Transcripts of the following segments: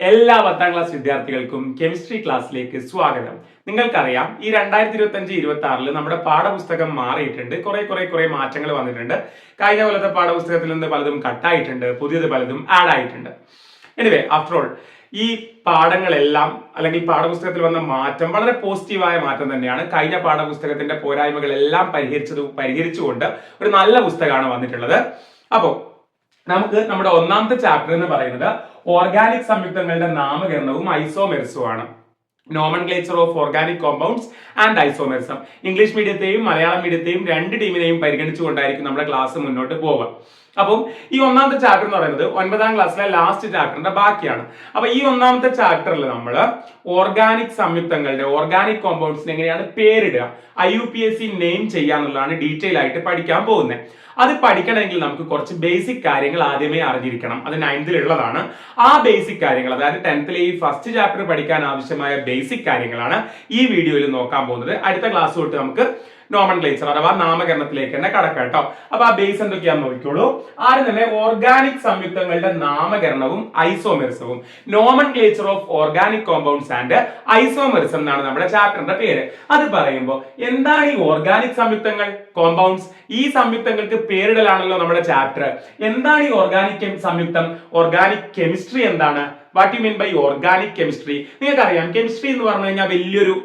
എല്ലാ 10ാം ക്ലാസ് വിദ്യാർത്ഥികൾക്കും കെമിസ്ട്രി ക്ലാസ്സിലേക്ക് സ്വാഗതം. നിങ്ങൾക്കറിയാം, ഈ 2025-26 നമ്മുടെ പാഠപുസ്തകം മാറിയിട്ടുണ്ട്. കുറെ മാറ്റങ്ങൾ വന്നിട്ടുണ്ട്. കഴിഞ്ഞ കൊല്ലത്തെ പാഠപുസ്തകത്തിൽ നിന്ന് പലതും കട്ടായിട്ടുണ്ട്, പുതിയത് പലതും ആഡ് ആയിട്ടുണ്ട്. എനിവേ, ആഫ്റ്റർ ഓൾ ഈ പാഠങ്ങളെല്ലാം അല്ലെങ്കിൽ പാഠപുസ്തകത്തിൽ വന്ന മാറ്റം വളരെ പോസിറ്റീവായ മാറ്റം തന്നെയാണ്. കഴിഞ്ഞ പാഠപുസ്തകത്തിന്റെ പോരായ്മകളെല്ലാം പരിഹരിച്ചുകൊണ്ട് ഒരു നല്ല പുസ്തകമാണ് വന്നിട്ടുള്ളത്. അപ്പോൾ നമുക്ക് നമ്മുടെ ഒന്നാമത്തെ ചാപ്റ്റർ എന്ന് പറയുന്നത് ഓർഗാനിക് സംയുക്തങ്ങളുടെ നാമകരണവും ഐസോമെറിസവും ആണ്. Nomenclature of organic compounds and isomerism. English മീഡിയത്തെയും മലയാളം മീഡിയത്തെയും രണ്ട് ടീമിനെയും പരിഗണിച്ചുകൊണ്ടായിരിക്കും നമ്മുടെ ക്ലാസ് മുന്നോട്ട് പോവുക. അപ്പം ഈ ഒന്നാമത്തെ ചാപ്റ്റർ എന്ന് പറയുന്നത് 9ാം ക്ലാസ്സിലെ ലാസ്റ്റ് ചാപ്റ്ററിന്റെ ബാക്കിയാണ്. അപ്പൊ ഈ ഒന്നാമത്തെ ചാപ്റ്ററിൽ നമ്മൾ ഓർഗാനിക് സംയുക്തങ്ങളുടെ ഓർഗാനിക് കോമ്പൗണ്ട്സിന് എങ്ങനെയാണ് പേരിടുക, IUPAC നെയിം ചെയ്യാന്നുള്ളതാണ് ഡീറ്റെയിൽ ആയിട്ട് പഠിക്കാൻ പോകുന്നത്. അത് പഠിക്കണമെങ്കിൽ നമുക്ക് കുറച്ച് ബേസിക് കാര്യങ്ങൾ ആദ്യമേ അറിഞ്ഞിരിക്കണം. അത് 9th ഉള്ളതാണ്. ആ ബേസിക് കാര്യങ്ങൾ, അതായത് 10th ഈ ഫസ്റ്റ് ചാപ്റ്റർ പഠിക്കാൻ ആവശ്യമായ ബേസിക് കാര്യങ്ങളാണ് ഈ വീഡിയോയിൽ നോക്കാൻ പോകുന്നത്. അടുത്ത ക്ലാസ് തൊട്ട് നമുക്ക് നോമൻക്ലേച്ചർ അഥവാ നാമകരണത്തിലേക്ക് തന്നെ കടക്കാം കേട്ടോ. അപ്പൊ ആ ബേസ് എന്തൊക്കെയാന്ന് നോക്കിക്കോളൂ. ആദ്യം തന്നെ ഓർഗാനിക് സംയുക്തങ്ങളുടെ നാമകരണവും ഐസോമെറിസവും. Nomenclature of organic compounds and isomerism എന്നാണ് നമ്മുടെ ചാപ്റ്ററിന്റെ പേര്. അത് പറയുമ്പോൾ എന്താണ് ഈ ഓർഗാനിക് സംയുക്തങ്ങൾ, കോമ്പൗണ്ട്സ്? ഈ സംയുക്തങ്ങൾക്ക് പേരിടലാണല്ലോ നമ്മുടെ ചാപ്റ്റർ. എന്താണ് ഈ ഓർഗാനിക് സംയുക്തം? ഓർഗാനിക് കെമിസ്ട്രി എന്താണ്? What you mean by organic chemistry? നിങ്ങൾക്കറിയാം, കെമിസ്ട്രി എന്ന് പറഞ്ഞു കഴിഞ്ഞാൽ വലിയൊരു,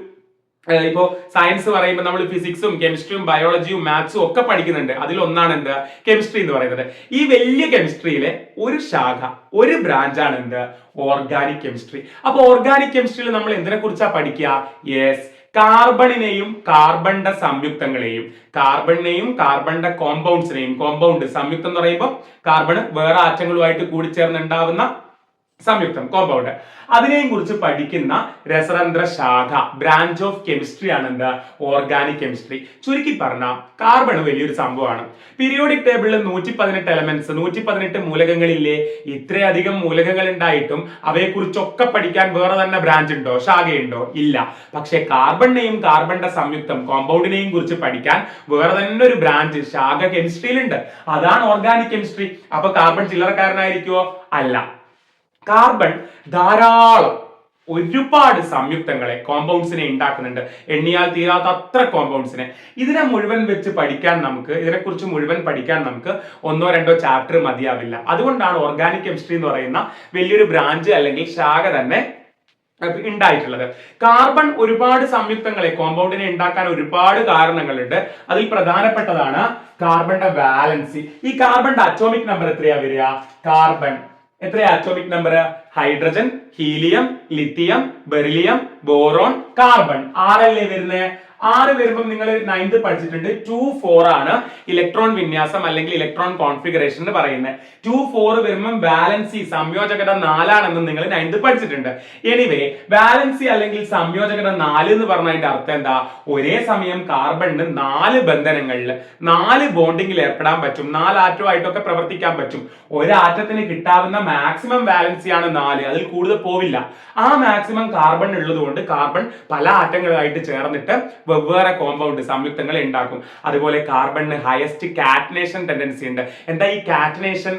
ഇപ്പോ സയൻസ് പറയുമ്പോൾ നമ്മൾ ഫിസിക്സും കെമിസ്ട്രിയും ബയോളജിയും മാത്സും ഒക്കെ പഠിക്കുന്നുണ്ട്. അതിലൊന്നാണ് എന്ത്, കെമിസ്ട്രി എന്ന് പറയുന്നത്. ഈ വലിയ കെമിസ്ട്രിയിലെ ഒരു ശാഖ, ഒരു ബ്രാഞ്ചാണ് എന്ത്, ഓർഗാനിക് കെമിസ്ട്രി. അപ്പൊ ഓർഗാനിക് കെമിസ്ട്രിയിൽ നമ്മൾ എന്തിനെ കുറിച്ചാ പഠിക്കുക? യെസ്, കാർബണിനെയും കാർബണിന്റെ സംയുക്തങ്ങളെയും, കാർബണിനെയും കാർബണിന്റെ കോമ്പൗണ്ട്സിനെയും. കോമ്പൗണ്ട് സംയുക്തം എന്ന് പറയുമ്പോൾ കാർബൺ വേറെ ആറ്റങ്ങളുമായിട്ട് കൂടിച്ചേർന്നുണ്ടാവുന്ന സംയുക്തം, കോമ്പൗണ്ട്. അതിനെയും കുറിച്ച് പഠിക്കുന്ന രസതന്ത്ര ശാഖ, ബ്രാഞ്ച് ഓഫ് കെമിസ്ട്രി ആണ് എന്താ, ഓർഗാനിക് കെമിസ്ട്രി. ചുരുക്കി പറഞ്ഞാൽ കാർബൺ വലിയൊരു സംഭവമാണ്. പീരിയോഡിക് ടേബിളിൽ 118 എലമെന്റ്സ്, 118 മൂലകങ്ങളില്ലേ? ഇത്രയധികം മൂലകങ്ങൾ ഉണ്ടായിട്ടും അവയെ കുറിച്ചൊക്കെ പഠിക്കാൻ വേറെ തന്നെ ബ്രാഞ്ച് ഉണ്ടോ, ശാഖയുണ്ടോ? ഇല്ല. പക്ഷെ കാർബണിനെയും കാർബണിന്റെ സംയുക്തം, കോമ്പൗണ്ടിനെയും കുറിച്ച് പഠിക്കാൻ വേറെ തന്നെ ഒരു ബ്രാഞ്ച്, ശാഖ കെമിസ്ട്രിയിലുണ്ട്. അതാണ് ഓർഗാനിക് കെമിസ്ട്രി. അപ്പൊ കാർബൺ ചില്ലറക്കാരനായിരിക്കുമോ? അല്ല. കാർബൺ ധാരാളം, ഒരുപാട് സംയുക്തങ്ങളെ, കോമ്പൗണ്ട്സിനെ ഉണ്ടാക്കുന്നുണ്ട്. എണ്ണിയാൽ തീരാത്ത അത്ര കോമ്പൗണ്ട്സിനെ. ഇതിനെ മുഴുവൻ വെച്ച് പഠിക്കാൻ നമുക്ക്, ഇതിനെക്കുറിച്ച് മുഴുവൻ പഠിക്കാൻ നമുക്ക് 1-2 ചാപ്റ്റർ മതിയാവില്ല. അതുകൊണ്ടാണ് ഓർഗാനിക് കെമിസ്ട്രി എന്ന് പറയുന്ന വലിയൊരു ബ്രാഞ്ച് അല്ലെങ്കിൽ ശാഖ തന്നെ ഉണ്ടായിട്ടുള്ളത്. കാർബൺ ഒരുപാട് സംയുക്തങ്ങളെ, കോമ്പൗണ്ടിനെ ഉണ്ടാക്കാൻ ഒരുപാട് കാരണങ്ങളുണ്ട്. അതിൽ പ്രധാനപ്പെട്ടതാണ് കാർബണിന്റെ വാലൻസി. ഈ കാർബണിന്റെ അറ്റോമിക് നമ്പർ എത്രയാ വരിക? കാർബൺ എത്രയാ atomic number? Hydrogen, helium, lithium, beryllium, boron, carbon. 6 അല്ലേ വരുന്നത്? 6 വരുമ്പോൾ നിങ്ങൾ 9th പഠിച്ചിട്ടുണ്ട്. 2-4 ആണ് ഇലക്ട്രോൺ വിന്യാസം അല്ലെങ്കിൽ ഇലക്ട്രോൺ കോൺഫിഗറേഷൻ എന്ന് പറയുന്നത്. 2-4 വരുമ്പോൾ വാലൻസി, സംയോജകത 4 ആണെന്ന് നിങ്ങൾ 9th പഠിച്ചിട്ടുണ്ട്. എനിവേ, വാലൻസി അല്ലെങ്കിൽ സംയോജകത 4 എന്ന് പറഞ്ഞതിന്റെ അർത്ഥം എന്താ? ഒരേ സമയം കാർബണിന് 4 ബന്ധനങ്ങളിൽ, 4 ബോണ്ടിങ്ങിൽ ഏർപ്പെടാൻ പറ്റും. 4 ആറ്റമായിട്ടൊക്കെ പ്രവർത്തിക്കാൻ പറ്റും. ഒരു ആറ്റത്തിന് കിട്ടാവുന്ന മാക്സിമം വാലൻസി ആണ് 4. അതിൽ കൂടുതൽ പോവില്ല. ആ മാക്സിമം കാർബൺ ഉള്ളത് കൊണ്ട് കാർബൺ പല ആറ്റങ്ങളായിട്ട് ചേർന്നിട്ട് വെവ്വേറെ കോമ്പൗണ്ട്, സംയുക്തങ്ങളെ ഉണ്ടാക്കും. അതുപോലെ കാർബണിന് ഹയസ്റ്റ് കാറ്റനേഷൻ ടെൻഡൻസി ഉണ്ട്. എന്താ ഈ കാറ്റനേഷൻ?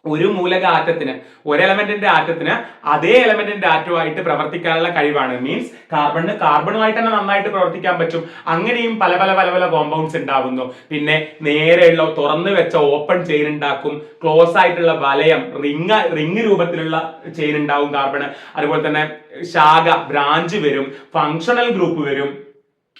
ഒരു മൂലക ആറ്റത്തിന്, ഒരു എലമെന്റിന്റെ ആറ്റത്തിന് അതേ എലമെന്റിന്റെ ആറ്റവുമായിട്ട് പ്രവർത്തിക്കാനുള്ള കഴിവാണ്. മീൻസ് കാർബണിന് കാർബണുമായിട്ട് തന്നെ നന്നായിട്ട് പ്രവർത്തിക്കാൻ പറ്റും. അങ്ങനെയും പല പല പല പല കോമ്പൗണ്ട്സ് ഉണ്ടാവുന്നു. പിന്നെ നേരെയുള്ള തുറന്നു വെച്ച ഓപ്പൺ ചെയിൻ ഉണ്ടാക്കും. ക്ലോസ് ആയിട്ടുള്ള വലയം, റിങ് രൂപത്തിലുള്ള ചെയിൻ ഉണ്ടാവും കാർബൺ. അതുപോലെ തന്നെ ശാഖ, ബ്രാഞ്ച് വരും, ഫങ്ഷണൽ ഗ്രൂപ്പ് വരും.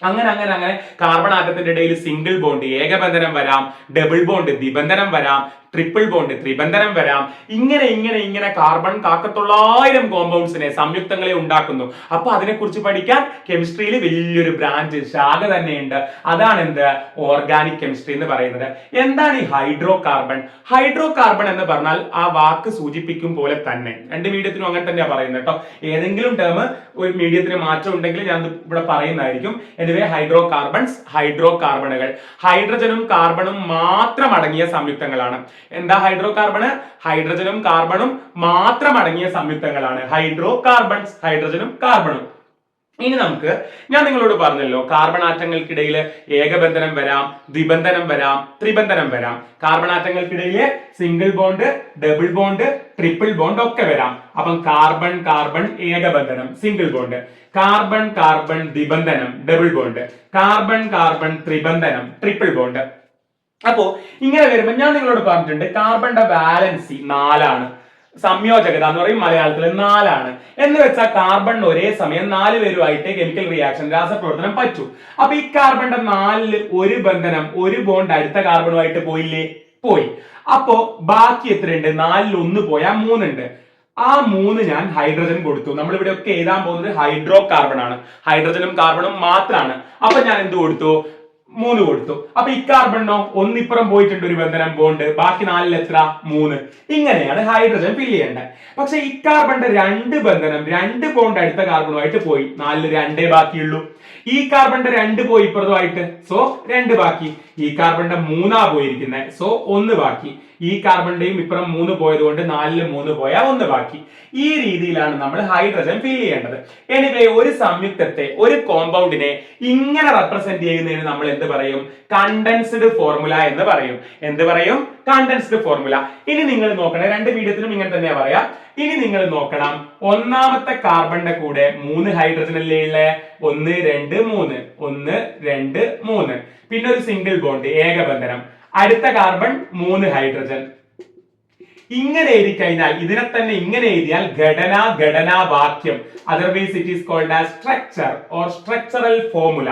അങ്ങനെ കാർബൺ ആറ്റത്തിന്റെ ഇടയിൽ സിംഗിൾ ബോണ്ട്, ഏകബന്ധനം വരാം, ഡബിൾ ബോണ്ട്, ദ്വിബന്ധനം വരാം, ട്രിപ്പിൾ ബോണ്ട്, ത്രിബന്ധനം വരാം. ഇങ്ങനെ കാർബൺ 1,900 കോമ്പൗണ്ട്സിനെ, സംയുക്തങ്ങളെ ഉണ്ടാക്കുന്നു. അപ്പൊ അതിനെക്കുറിച്ച് പഠിക്കാൻ കെമിസ്ട്രിയിൽ വലിയൊരു ബ്രാഞ്ച്, ശാഖ തന്നെയുണ്ട്. അതാണ് എന്ത്, ഓർഗാനിക് കെമിസ്ട്രി എന്ന് പറയുന്നത്. എന്താണ് ഈ ഹൈഡ്രോ കാർബൺ? ഹൈഡ്രോ കാർബൺ എന്ന് പറഞ്ഞാൽ ആ വാക്ക് സൂചിപ്പിക്കും പോലെ തന്നെ, രണ്ട് മീഡിയത്തിനും അങ്ങനെ തന്നെയാ പറയുന്നത് കേട്ടോ. ഏതെങ്കിലും ടേം ഒരു മീഡിയത്തിന് മാറ്റം ഉണ്ടെങ്കിൽ ഞാൻ ഇവിടെ പറയുന്നതായിരിക്കും. എനിവേ, ഹൈഡ്രോ കാർബൺസ്, ഹൈഡ്രോ കാർബണുകൾ ഹൈഡ്രജനും കാർബണും മാത്രം അടങ്ങിയ സംയുക്തങ്ങളാണ്. എന്താ ഹൈഡ്രോ കാർബൺ? ഹൈഡ്രജനും കാർബണും മാത്രം അടങ്ങിയ സംയുക്തങ്ങളാണ് ഹൈഡ്രോ കാർബൺസ്, ഹൈഡ്രജനും കാർബണും. ഇനി നമുക്ക് ഞാൻ നിങ്ങളോട് പറഞ്ഞല്ലോ കാർബൺ ആറ്റങ്ങൾക്കിടയിൽ ഏകബന്ധനം വരാം, ദ്വിബന്ധനം വരാം, ത്രിബന്ധനം വരാം. കാർബൺ ആറ്റങ്ങൾക്കിടയിൽ single bond, double bond, triple bond ഒക്കെ വരാം. അപ്പം കാർബൺ കാർബൺ ഏകബന്ധനം സിംഗിൾ ബോണ്ട്, കാർബൺ കാർബൺ ദ്വിബന്ധനം ഡബിൾ ബോണ്ട്, കാർബൺ കാർബൺ ത്രിബന്ധനം ട്രിപ്പിൾ ബോണ്ട്. അപ്പോ ഇങ്ങനെ വരുമ്പോൾ ഞാൻ നിങ്ങളോട് പറഞ്ഞിട്ടുണ്ട് കാർബണിന്റെ വാലൻസി 4 സംയോജകത എന്ന് പറയും മലയാളത്തിൽ 4 എന്ന് വെച്ചാൽ കാർബണിന് ഒരേ സമയം 4 പേരുമായിട്ട് കെമിക്കൽ റിയാക്ഷൻ രാസപ്രവർത്തനം പറ്റൂ. അപ്പൊ ഈ കാർബണിന്റെ 4 ഒരു ബന്ധനം, ഒരു ബോണ്ട് അടുത്ത കാർബണുമായിട്ട് പോയില്ലേ? പോയി. അപ്പോ ബാക്കി എത്രയുണ്ട്? 4 1 പോയാ 3 ഉണ്ട്. ആ 3 ഞാൻ ഹൈഡ്രജൻ കൊടുത്തു. നമ്മൾ ഇവിടെ ഒക്കെ എഴുതാൻ പോകുന്നത് ഹൈഡ്രോ കാർബൺ ആണ്, ഹൈഡ്രജനും കാർബണും മാത്രമാണ്. അപ്പൊ ഞാൻ എന്ത് കൊടുത്തു? 3 കൊടുത്തു. അപ്പൊ ഈ കാർബണിനോ ഒന്നിപ്പുറം പോയിട്ടുണ്ട് ഒരു ബന്ധനം ബോണ്ട്, ബാക്കി 4 എത്ര? 3. ഇങ്ങനെയാണ് ഹൈഡ്രജൻ ഫില്ല് ചെയ്യേണ്ടത്. പക്ഷെ ഈ കാർബണിന്റെ 2 ബന്ധനം, 2 ബോണ്ട് അടുത്ത കാർബണുമായിട്ട് പോയി, 4 2 ബാക്കിയുള്ളൂ. ഈ കാർബണിന്റെ 2 പോയി ഇപ്പുറത്തുമായിട്ട്, സോ 2 ബാക്കി. ഈ കാർബണിന്റെ 3 പോയിരിക്കുന്നത്, സോ 1 ബാക്കി. ഈ കാർബണിന്റെയും ഇപ്പുറം 3 പോയത് കൊണ്ട് 4 3 പോയാ 1 ബാക്കി. ഈ രീതിയിലാണ് നമ്മൾ ഹൈഡ്രജൻ ഫിൽ ചെയ്യേണ്ടത്. എനിവേ ഒരു സംയുക്തത്തെ, ഒരു കോമ്പൗണ്ടിനെ ഇങ്ങനെ റെപ്രസെന്റ് ചെയ്യുന്നതിന് നമ്മൾ എന്ത് പറയും? കണ്ടൻസ്ഡ് ഫോർമുല എന്ന് പറയും. എന്ത് പറയും? Condensed formula. ഇനി നിങ്ങൾ നോക്കണേ, 2 മീഡിയത്തിലും ഇങ്ങനെ തന്നെയാ പറയാ. ഇനി നിങ്ങൾ നോക്കണം, ഒന്നാമത്തെ കാർബണിന്റെ കൂടെ 3 ഹൈഡ്രജൻ അല്ലേ ഉള്ളേ? 1 2 3, 1 2 3. പിന്നെ ഒരു സിംഗിൾ ബോണ്ട്, ഏകബന്ധനം. അടുത്ത കാർബൺ 3 ഹൈഡ്രജൻ. ഇങ്ങനെ എഴുതി കഴിഞ്ഞാൽ, ഇതിനെ തന്നെ ഇങ്ങനെ എഴുതിയാൽ ഘടനാവാക്യം, otherwise it is called as structure or structural formula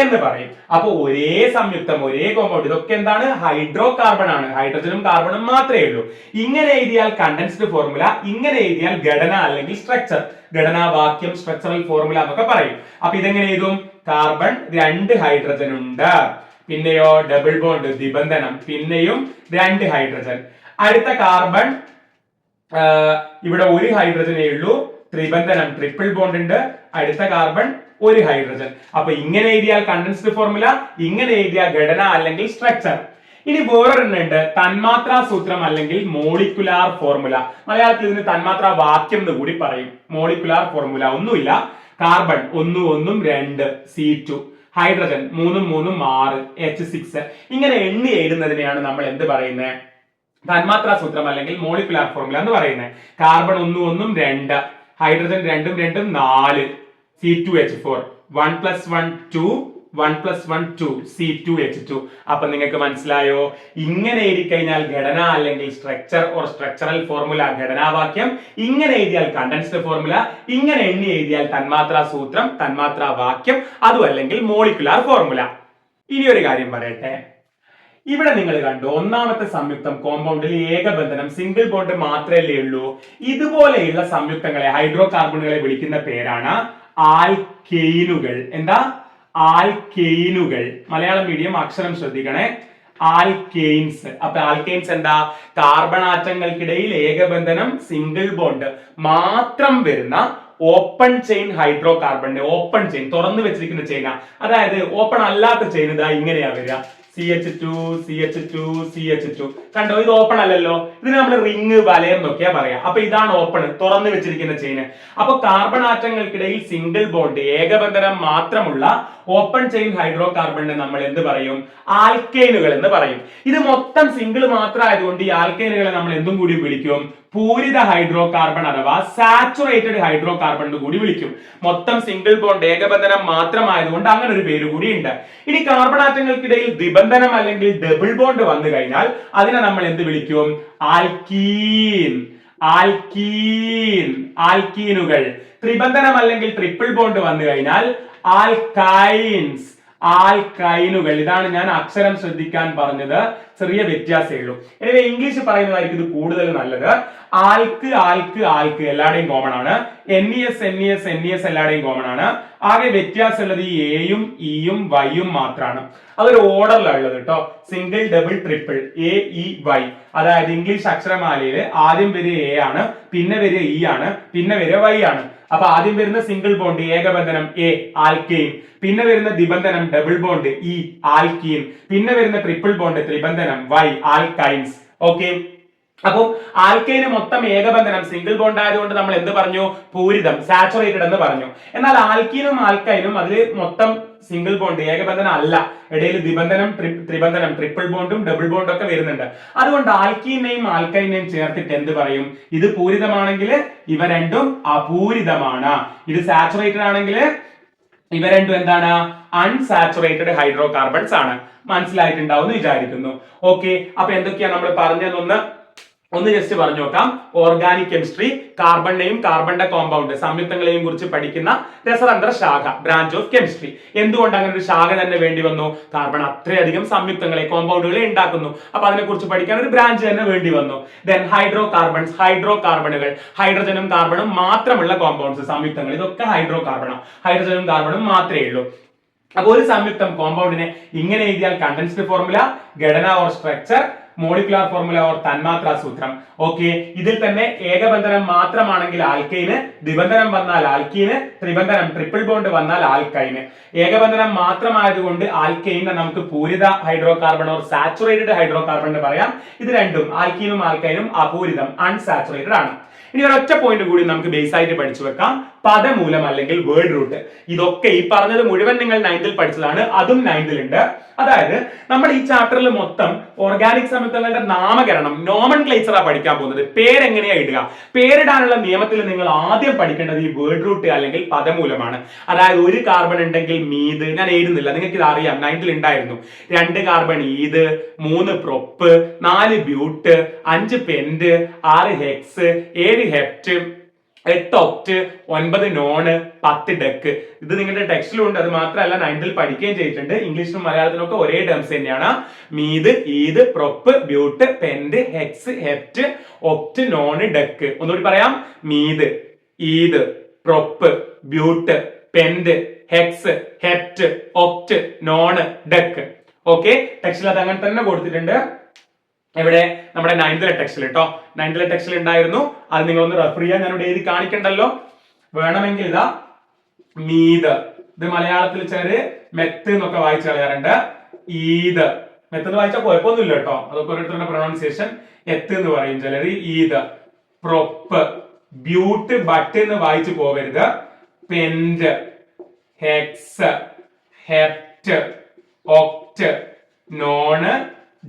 എന്ന് പറയും. അപ്പൊ ഒരേ സംയുക്തം, ഒരേ കോമ്പൗണ്ട്, ഇതൊക്കെ എന്താണ്? ഹൈഡ്രോ കാർബൺ ആണ്, ഹൈഡ്രജനും കാർബണും മാത്രമേ ഉള്ളൂ. ഇങ്ങനെ എഴുതിയാൽ കണ്ടൻസ്ഡ് ഫോർമുല, ഇങ്ങനെ എഴുതിയാൽ ഘടന അല്ലെങ്കിൽ സ്ട്രക്ചർ, ഘടനാവാക്യം, സ്ട്രക്ചറൽ ഫോർമുല എന്നൊക്കെ പറയും. അപ്പൊ ഇതെങ്ങനെ എഴുതും? കാർബൺ 2 ഹൈഡ്രജൻ ഉണ്ട്, പിന്നെയോ ഡബിൾ ബോണ്ട് ദ്വിബന്ധനം, പിന്നെയും 2 ഹൈഡ്രജൻ. അടുത്ത കാർബൺ ഇവിടെ 1 ഹൈഡ്രജനേ ഉള്ളൂ, ത്രിബന്ധനം ട്രിപ്പിൾ ബോണ്ട് ഉണ്ട്. അടുത്ത കാർബൺ 1 ഹൈഡ്രജൻ. അപ്പൊ ഇങ്ങനെ എഴുതിയാൽ കണ്ടൻസ്ഡ് ഫോർമുല, ഇങ്ങനെ എഴുതിയാൽ ഘടന അല്ലെങ്കിൽ സ്ട്രക്ചർ. ഇനി വേറൊരെണ്ണുണ്ട്, തന്മാത്രാ സൂത്രം അല്ലെങ്കിൽ മോളിക്കുലാർ ഫോർമുല. മലയാളത്തിൽ ഇതിന് തന്മാത്രാ വാക്യം എന്ന് കൂടി പറയും. മോളിക്കുലാർ ഫോർമുല ഒന്നുമില്ല, കാർബൺ 1 1 2 C2, ഹൈഡ്രജൻ 3 3 6 H6. ഇങ്ങനെ എണ്ണി എഴുതുന്നതിനെയാണ് നമ്മൾ എന്ത് പറയുന്നത്? തന്മാത്രാ സൂത്രം അല്ലെങ്കിൽ മോളിക്കുലാർ ഫോർമുല എന്ന് പറയുന്നത്. Carbon 1 1 2, hydrogen 2 2 4 C2H4, 1 + 1 2, 1 + 1 2 C2H2. അപ്പൊ നിങ്ങൾക്ക് മനസ്സിലായോ? ഇങ്ങനെ എഴുതി കഴിഞ്ഞാൽ ഘടന അല്ലെങ്കിൽ സ്ട്രക്ചർ ഓർ സ്ട്രക്ചറൽ ഫോർമുല, ഘടനാവാക്യം. ഇങ്ങനെ എഴുതിയാൽ കണ്ടൻസ്ഡ് ഫോർമുല, ഇങ്ങനെ എണ്ണി എഴുതിയാൽ തന്മാത്രാ സൂത്രം, തന്മാത്രാ വാക്യം, അതും അല്ലെങ്കിൽ മോളിക്കുലാർ ഫോർമുല. ഇനി ഒരു കാര്യം പറയട്ടെ, ഇവിടെ നിങ്ങൾ കണ്ടു ഒന്നാമത്തെ സംയുക്തം കോമ്പൗണ്ടിൽ ഏകബന്ധനം, സിംഗിൾ ബോണ്ട് മാത്രമല്ലേ ഉള്ളൂ. ഇതുപോലെയുള്ള സംയുക്തങ്ങളെ, ഹൈഡ്രോ കാർബണുകളെ വിളിക്കുന്ന പേരാണ് ആൽക്കെയിനുകൾ. എന്താ? ആൽക്കെയിനുകൾ. മലയാളം മീഡിയം അക്ഷരം ശ്രദ്ധിക്കണേ, ആൽക്കെയിൻസ്. അപ്പൊ ആൽക്കെയിൻസ് എന്താ? കാർബൺ ആറ്റങ്ങൾക്കിടയിൽ ഏകബന്ധനം, സിംഗിൾ ബോണ്ട് മാത്രം വരുന്ന ഓപ്പൺ ചെയിൻ ഹൈഡ്രോ കാർബണിന്റെ, ഓപ്പൺ ചെയിൻ തുറന്നു വെച്ചിരിക്കുന്ന ചെയിനാ. അതായത് ഓപ്പൺ അല്ലാത്ത ചെയിൻ ഇതാ ഇങ്ങനെയാ വരിക, CH2 CH2 CH2. കണ്ടോ? ഇത് ഓപ്പൺ അല്ലല്ലോ, ഇതിന് നമ്മൾ റിങ്, വലയം എന്നൊക്കെയാ പറയാ. അപ്പൊ ഇതാണ് ഓപ്പൺ, തുറന്നു വെച്ചിരിക്കുന്ന ചെയിന്. അപ്പൊ കാർബൺ ആറ്റങ്ങൾക്കിടയിൽ സിംഗിൾ ബോണ്ട്, ഏകബന്ധനം മാത്രമുള്ള ഓപ്പൺ ചെയിൻ ഹൈഡ്രോ കാർബണിനെ നമ്മൾ എന്ത് പറയും? ആൽക്കെയിനുകൾ എന്ന് പറയും. ഇത് മൊത്തം സിംഗിൾ മാത്രം ആയതുകൊണ്ട് ഈ ആൽക്കെയിനുകളെ നമ്മൾ എന്തും കൂടി വിളിക്കും? പൂരിത ഹൈഡ്രോ കാർബൺ അഥവാ സാച്ചുറേറ്റഡ് ഹൈഡ്രോ കാർബൺ എന്ന് കൂടി വിളിക്കും. മൊത്തം സിംഗിൾ ബോണ്ട്, ഏകബന്ധനം മാത്രമായതുകൊണ്ട് അങ്ങനെ ഒരു പേര് കൂടി ഉണ്ട്. ഇനി കാർബൺ ആറ്റങ്ങൾക്കിടയിൽ ദ്വിബന്ധനം അല്ലെങ്കിൽ ഡബിൾ ബോണ്ട് വന്നു കഴിഞ്ഞാൽ അതിനെ നമ്മൾ എന്ത് വിളിക്കും? Alkene, alkene, ആൽക്കീനുകൾ. ത്രിബന്ധനം അല്ലെങ്കിൽ ട്രിപ്പിൾ ബോണ്ട് വന്നു കഴിഞ്ഞാൽ ആൽക്കൈൻസ്, ആൽക്കൈനുകൾ. ഇതാണ് ഞാൻ അക്ഷരം ശ്രദ്ധിക്കാൻ പറഞ്ഞത്, ചെറിയ വ്യത്യാസമേ ഉള്ളൂ. எனவே ഇംഗ്ലീഷ് പറയുന്നതായിരിക്കും ഇത് കൂടുതൽ നല്ലത്. ആൽക്ക്, ആൽക്ക്, ആൽക്ക് എല്ലാവരുടെയും കോമൺ ആണ്. NES NES NES എല്ലാവരുടെയും കോമൺ ആണ്. ആകെ വ്യത്യാസമുള്ളത് ഈ എയും ഇയും വൈയും മാത്രമാണ്. അതൊരു ഓർഡറിലാണ് ഉള്ളത് കേട്ടോ, സിംഗിൾ ഡബിൾ ട്രിപ്പിൾ AEY. അതായത് ഇംഗ്ലീഷ് അക്ഷരമാലയില് ആദ്യം വരിക എ ആണ്, പിന്നെ വരിക ഇ ആണ്, പിന്നെ വരിക വൈ ആണ്. അപ്പൊ ആദ്യം വരുന്ന സിംഗിൾ ബോണ്ട് ഏകബന്ധനം എ, ആൽക്കെയിൻ. പിന്നെ വരുന്ന ദ്വിബന്ധനം ഡബിൾ ബോണ്ട് ഇ, ആൽക്കീൻ. പിന്നെ വരുന്ന ട്രിപ്പിൾ ബോണ്ട് ത്രിബന്ധനം വൈ, ആൽക്കൈൻസ്. ഓക്കെ, അപ്പോൾ ആൽക്കൈന് മൊത്തം ഏകബന്ധനം സിംഗിൾ ബോണ്ട് ആയതുകൊണ്ട് നമ്മൾ എന്ത് പറഞ്ഞു? പൂരിതം, സാച്ചുറേറ്റഡ് എന്ന് പറഞ്ഞു. എന്നാൽ ആൽക്കീനും ആൽക്കൈനും അതിൽ മൊത്തം സിംഗിൾ ബോണ്ട്, ഏകബന്ധനം അല്ല, ഇടയിൽ ദ്വിബന്ധനം, ത്രിബന്ധനം, ട്രിപ്പിൾ ബോണ്ടും ഡബിൾ ബോണ്ടും ഒക്കെ വരുന്നുണ്ട്. അതുകൊണ്ട് ആൽക്കീനെയും ആൽക്കൈനെയും ചേർത്തിട്ട് എന്ത് പറയും? ഇത് പൂരിതമാണെങ്കിൽ ഇവ രണ്ടും അപൂരിതമാണ്, ഇത് സാച്ചുറേറ്റഡ് ആണെങ്കിൽ ഇവ രണ്ടും എന്താണ്? അൺസാച്ചുറേറ്റഡ് ഹൈഡ്രോ കാർബൺസ് ആണ്. മനസ്സിലായിട്ടുണ്ടാവും എന്ന് വിചാരിക്കുന്നു. ഓക്കെ, അപ്പൊ എന്തൊക്കെയാ നമ്മൾ പറഞ്ഞതെന്നൊന്ന് ജസ്റ്റ് പറഞ്ഞു നോക്കാം. ഓർഗാനിക് കെമിസ്ട്രി, കാർബണിനെയും കാർബണിന്റെ കോമ്പൗണ്ട് സംയുക്തങ്ങളെയും കുറിച്ച് പഠിക്കുന്ന രസതന്ത്ര ശാഖ, ബ്രാഞ്ച് ഓഫ് കെമിസ്ട്രി. എന്തുകൊണ്ട് അങ്ങനെ ഒരു ശാഖ തന്നെ വേണ്ടി വന്നു? കാർബൺ അത്രയധികം സംയുക്തങ്ങളെ, കോമ്പൗണ്ടുകളെ ഉണ്ടാക്കുന്നു. അപ്പൊ അതിനെ കുറിച്ച് പഠിക്കാൻ ഒരു ബ്രാഞ്ച് തന്നെ വേണ്ടി വന്നു. ദെൻ ഹൈഡ്രോ കാർബൺസ്, ഹൈഡ്രോ കാർബണുകൾ, ഹൈഡ്രജനും കാർബണും മാത്രമുള്ള കോമ്പൗണ്ട്സ്, സംയുക്തങ്ങൾ, ഇതൊക്കെ ഹൈഡ്രോ കാർബണാണ്. ഹൈഡ്രജനും കാർബണും മാത്രമേ ഉള്ളൂ. അപ്പൊ ഒരു സംയുക്തം കോമ്പൗണ്ടിനെ ഇങ്ങനെ എഴുതിയാൽ കണ്ടൻസ്ഡ് ഫോർമുല, ഘടന or structure, molecular formula or തന്മാത്രാ സൂത്രം. ഓക്കെ, ഇതിൽ തന്നെ ഏകബന്ധനം മാത്രമാണെങ്കിൽ ആൽക്കൈന്, ദ്വിബന്ധനം വന്നാൽ ആൽക്കീന്, ത്രിബന്ധനം ട്രിപ്പിൾ ബോണ്ട് വന്നാൽ ആൽക്കൈന്. ഏകബന്ധനം മാത്രമായതുകൊണ്ട് ആൽക്കൈനെ നമുക്ക് പൂരിത hydro carbon or saturated hydro carbon എന്ന് പറയാം. ഇത് രണ്ടും ആൽക്കീനും ആൽക്കൈനും അപൂരിതം, അൺസാച്ചുറേറ്റഡ് ആണ്. ഇനി ഒരൊറ്റ പോയിന്റ് കൂടി നമുക്ക് ബേസ് ആയിട്ട് പഠിച്ചു വെക്കാം. പദമൂലം അല്ലെങ്കിൽ വേർഡ് റൂട്ട്. ഇതൊക്കെ ഈ പറഞ്ഞത് മുഴുവൻ നിങ്ങൾ 9th പഠിച്ചതാണ്, അതും 9th ഉണ്ട്. അതായത് നമ്മൾ ഈ ചാപ്റ്ററിൽ മൊത്തം ഓർഗാനിക് സംയുക്തങ്ങളുടെ നാമകരണം, നോമൻക്ലേച്ചറാ പഠിക്കാൻ പോകുന്നത്. പേരെങ്ങനെയാ ഇടുക, പേരിടാനുള്ള നിയമത്തിൽ നിങ്ങൾ ആദ്യം പഠിക്കേണ്ടത് ഈ വേർഡ് റൂട്ട് അല്ലെങ്കിൽ പദമൂലമാണ്. അതായത് ഒരു കാർബൺ ഉണ്ടെങ്കിൽ മീത്, ഞാൻ എഴുതുന്നില്ല, നിങ്ങൾക്ക് ഇത് അറിയാം, 9th ഉണ്ടായിരുന്നു. 2 carbon eth, 3 prop, 4 but, 5 pent, 6 hex, 7 hept, 8 oct, 9 non, 10 dec. ഇത് നിങ്ങളുടെ ടെക്സ്റ്റിലും ഉണ്ട്. അത് മാത്രമല്ല 9th പഠിക്കുകയും ചെയ്തിട്ടുണ്ട്. ഇംഗ്ലീഷിലും മലയാളത്തിലും ഒക്കെ ഒരേ ടേംസ് തന്നെയാണ്. Meth, eth, prop, but, pent, hex, hept, oct, non, dec. ഒന്നുകൂടി പറയാം. Meth, eth, prop, but, pent, hex, hept, oct, non, dec. Okay, ടെക്സ്റ്റിൽ അത് അങ്ങനെ തന്നെ കൊടുത്തിട്ടുണ്ട്. ഇവിടെ നമ്മുടെ 9th ടെക്സ്റ്റിൽ കേട്ടോ, 9th ടെക്സ്റ്റിൽ ഉണ്ടായിരുന്നു. അത് നിങ്ങളൊന്ന് റെഫർ ചെയ്യാൻ ഞാൻ ഇവിടെ എഴുതി കാണിക്കണ്ടല്ലോ. വേണമെങ്കിൽ ഇതാ മീത്, ഇത് മലയാളത്തിൽ ചിലര് മെത്ത് എന്നൊക്കെ വായിച്ചു കളയാറുണ്ട്. ഈത്, മെത്ത് എന്ന് വായിച്ചാൽ കുഴപ്പമൊന്നുമില്ല കേട്ടോ, അതൊക്കെ ഓരോരുത്തരുടെ പ്രൊണൗൺസിയേഷൻ. എത്ത് എന്ന് പറയും ചിലര്. ഈത്, പ്രൊപ്പ്, ബ്യൂട്ട്, ബട്ട് എന്ന് വായിച്ചു പോവരുത്. Pent, hex, hept, oct, non,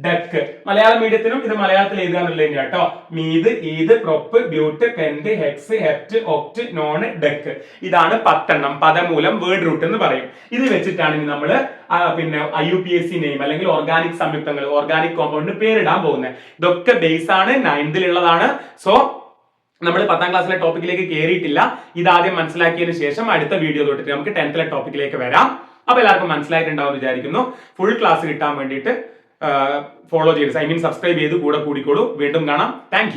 dec. Malayalam മീഡിയത്തിനും ഇത് മലയാളത്തിൽ എഴുതാനുള്ള കേട്ടോ. Meth, eth, prop, but, pent, hex, hept, oct, non, dec. ഇതാണ് 10 എണ്ണം പദമൂലം, വേർഡ് റൂട്ട് എന്ന് പറയും. ഇത് വെച്ചിട്ടാണ് നമ്മൾ പിന്നെ IUPAC നെയിം അല്ലെങ്കിൽ ഓർഗാനിക് സംയുക്തങ്ങൾ, ഓർഗാനിക് കോമ്പൗണ്ട് പേരിടാൻ പോകുന്നത്. ഇതൊക്കെ ബേസ് ആണ്, 9th ഉള്ളതാണ്. സോ നമ്മൾ 10ാം ക്ലാസ്സിലെ ടോപ്പിക്കിലേക്ക് കയറിയിട്ടില്ല. ഇതാദ്യം മനസ്സിലാക്കിയതിനു ശേഷം അടുത്ത വീഡിയോ തൊട്ടിട്ട് നമുക്ക് 10th ടോപ്പിക്കിലേക്ക് വരാം. അപ്പൊ എല്ലാവർക്കും മനസ്സിലായിട്ടുണ്ടാവും വിചാരിക്കുന്നു. ഫുൾ ക്ലാസ് കിട്ടാൻ വേണ്ടിയിട്ട് ഫോളോ ചെയ്ത്, സബ്സ്ക്രൈബ് ചെയ്ത് കൂടെ കൂടിക്കോളൂ. വീണ്ടും കാണാം. താങ്ക്